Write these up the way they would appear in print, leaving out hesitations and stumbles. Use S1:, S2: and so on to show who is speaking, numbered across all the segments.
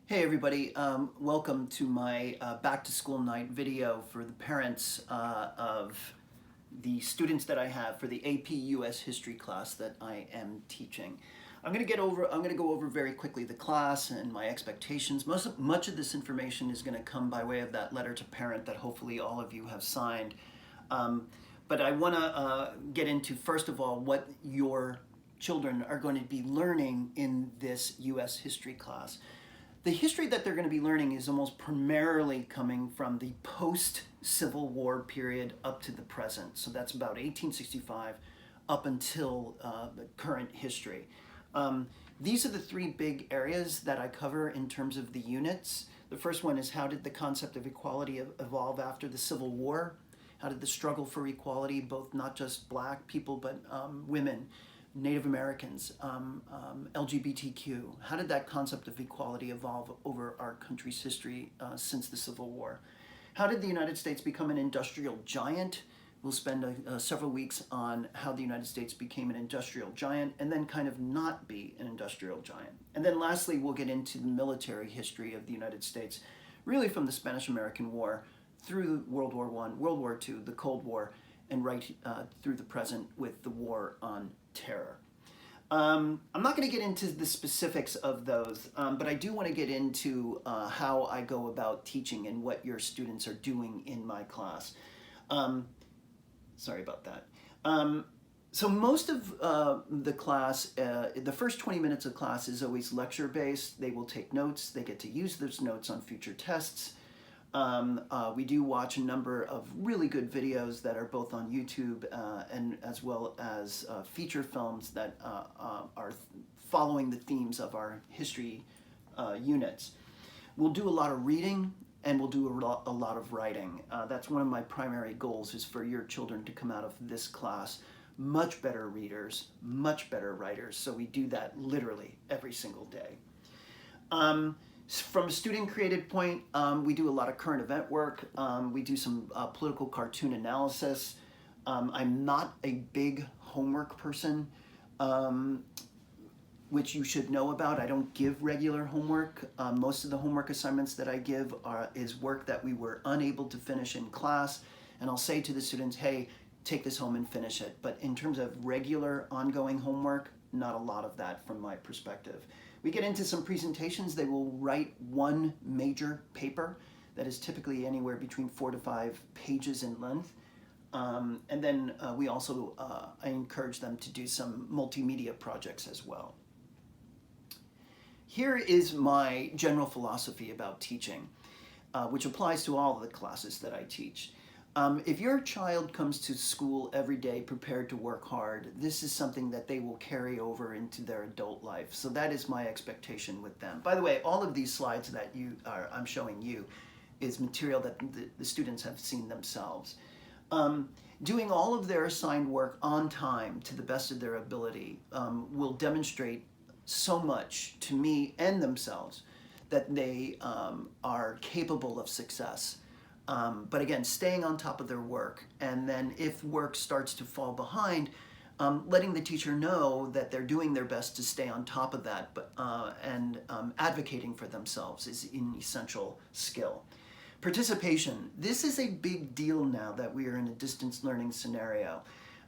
S1: Hey everybody, welcome to my back to school night video for the parents of the students that I have for the AP US history class that I am teaching. I'm going to go over very quickly the class and my expectations. Much of this information is going to come by way of that letter to parent that hopefully all of you have signed. But I want to get into, first of all, what your children are going to be learning in this US history class. The history that they're going to be learning is almost primarily coming from the post-Civil War period up to the present. So that's about 1865 up until the current history. These are the three big areas that I cover in terms of the units. The first one is, how did the concept of equality evolve after the Civil War? How did the struggle for equality, both not just black people, but women, Native Americans, LGBTQ, how did that concept of equality evolve over our country's history since the Civil War? How did the United States become an industrial giant? We'll spend several weeks on how the United States became an industrial giant and then kind of not be an industrial giant. And then lastly, we'll get into the military history of the United States, really from the Spanish-American War through World War I, World War II, the Cold War, and right through the present with the war on terror. I'm not going to get into the specifics of those, but I do want to get into how I go about teaching and what your students are doing in my class. Sorry about that. So most of the class, the first 20 minutes of class is always lecture-based. They will take notes. They get to use those notes on future tests. We do watch a number of really good videos that are both on YouTube and as well as feature films that are following the themes of our history units. We'll do a lot of reading and we'll do a lot of writing. That's one of my primary goals, is for your children to come out of this class much better readers, much better writers. So we do that literally every single day. From a student-created point, we do a lot of current event work. We do some political cartoon analysis. I'm not a big homework person, which you should know about. I don't give regular homework. Most of the homework assignments that I give is work that we were unable to finish in class. And I'll say to the students, hey, take this home and finish it. But in terms of regular ongoing homework, not a lot of that from my perspective. We get into some presentations. They will write one major paper that is typically anywhere between 4 to 5 pages in length. And then we also, I encourage them to do some multimedia projects as well. Here is my general philosophy about teaching, which applies to all of the classes that I teach. If your child comes to school every day prepared to work hard, this is something that they will carry over into their adult life. So that is my expectation with them. By the way, all of these slides that I'm showing you is material that the students have seen themselves. Doing all of their assigned work on time to the best of their ability will demonstrate so much to me and themselves that they are capable of success. But again, staying on top of their work, and then if work starts to fall behind, letting the teacher know that they're doing their best to stay on top of that, and advocating for themselves is an essential skill. Participation. This is a big deal now that we are in a distance learning scenario.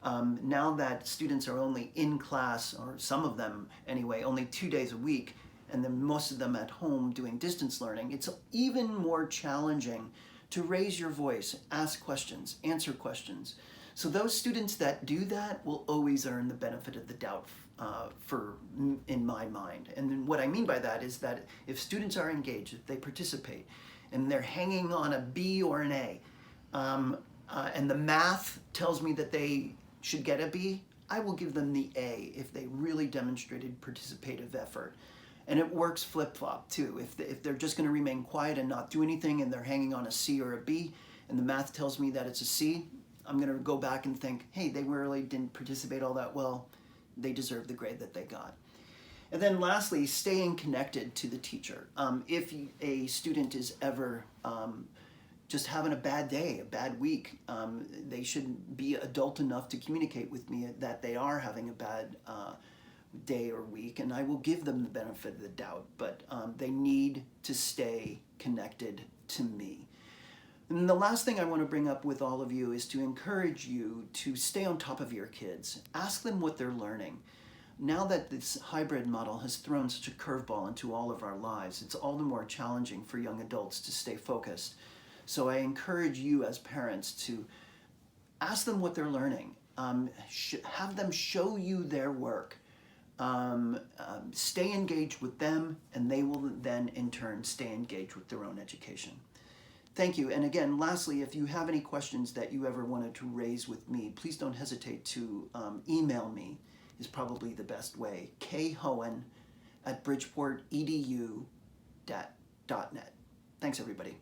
S1: Now that students are only in class, or some of them anyway, only 2 days a week, and then most of them at home doing distance learning, it's even more challenging to raise your voice, ask questions, answer questions. So those students that do that will always earn the benefit of the doubt in my mind. And then what I mean by that is that if students are engaged, if they participate, and they're hanging on a B or an A, and the math tells me that they should get a B, I will give them the A if they really demonstrated participative effort. And it works flip-flop too. If they're just going to remain quiet and not do anything and they're hanging on a C or a B and the math tells me that it's a C, I'm going to go back and think, hey, they really didn't participate all that well. They deserve the grade that they got. And then lastly, staying connected to the teacher. If a student is ever just having a bad day, a bad week, they should be adult enough to communicate with me that they are having a bad day or week, and I will give them the benefit of the doubt, but they need to stay connected to me. And the last thing I want to bring up with all of you is to encourage you to stay on top of your kids. Ask them what they're learning. Now that this hybrid model has thrown such a curveball into all of our lives, it's all the more challenging for young adults to stay focused. So I encourage you as parents to ask them what they're learning. Have them show you their work. Stay engaged with them, and they will then in turn stay engaged with their own education. Thank you. And again, lastly, if you have any questions that you ever wanted to raise with me, please don't hesitate to email me, is probably the best way. khoin@bridgeportedu.net. Thanks, everybody.